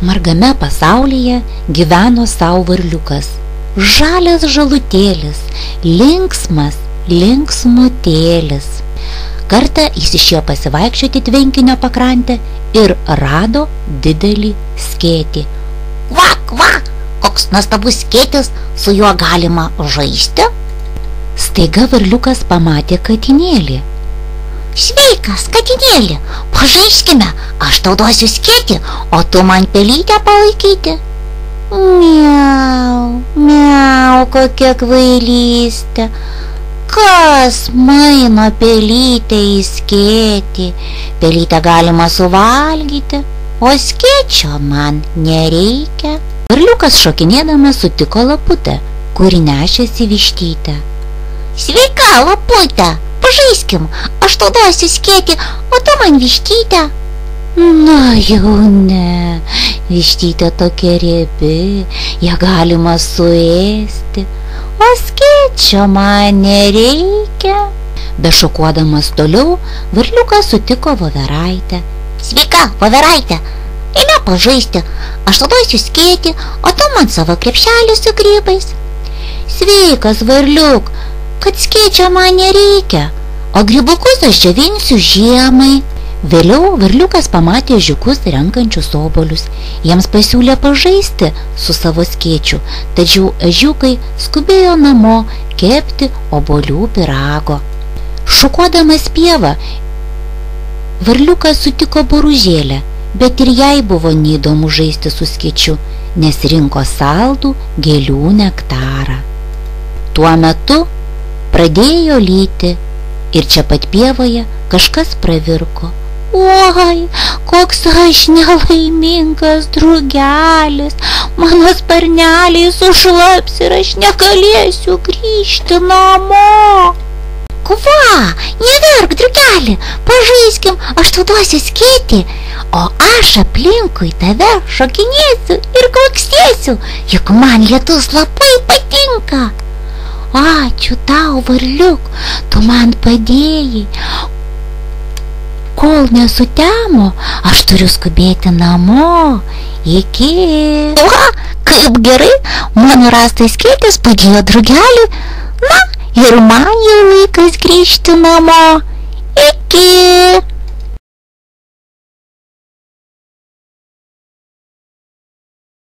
Margame pasaulyje gyveno sau varliukas, žalias žalutėlis, linksmas linksmutėlis. Kartą jis išėjo pasivaikščioti tvenkinio pakrantę ir rado didelį skėtį. Va, koks nuostabus skėtis, su juo galima žaisti. Staiga varliukas pamatė katinėlį. Sveikas, katinėli, pažaiskime, aš tau duosiu skėtį, o tu man pelytę palaikyti. Miau, kokia kvailystė. Kas maino pelytę į skėtį? Pelytę galima suvalgyti, o skėčio man nereikia. Varliukas šokinėdamas sutiko laputę, kuri nešėsi vištytę. Sveika, laputė, pažaiskim, aš tau duosiu skėtį, o tu man vištytę. Na jau ne, vištytė tokia riebi, ją galima suėsti, o skėčio man nereikia. Bešokuodamas toliau, varliukas sutiko voveraitę. Sveika, voveraitė, eime pažaisti, aš tau duosiu skėtį, o tu man savo krepšelį su grybais. Sveikas, varliuk, kad skėčio man nereikia, o grybukus aš džiovinsiu žiemai. Vėliau varliukas pamatė ežiukus renkančius obuolius. Jiems pasiūlė pažaisti su savo skėčiu, tačiau ežiukai skubėjo namo kepti obuolių pyrago. Šukuodamas pievą, varliukas sutiko boružėlę, bet ir jai buvo neįdomu žaisti su skėčiu, nes rinko saldų gėlių nektarą. Tuo metu pradėjo lyti ir čia pat pievoje kažkas pravirko. Oi, koks aš nelaimingas drugelis, mano sparneliai sušlaps ir aš negalėsiu grįžti namo. Kva, neverk, drugeli, pažaiskim, aš tau duosiu skėtį, o aš aplinkui tave šokinėsiu ir klaksėsiu, juk man lietus labai patinka. Ačiū tau, varliuk, tu man padėjai. Kol nesutemo, aš turiu skubėti namo. Iki. O, kaip gerai, mano rastas skėtis padėjo drugeliui. Na, ir man jau laikas grįžti namo. Iki.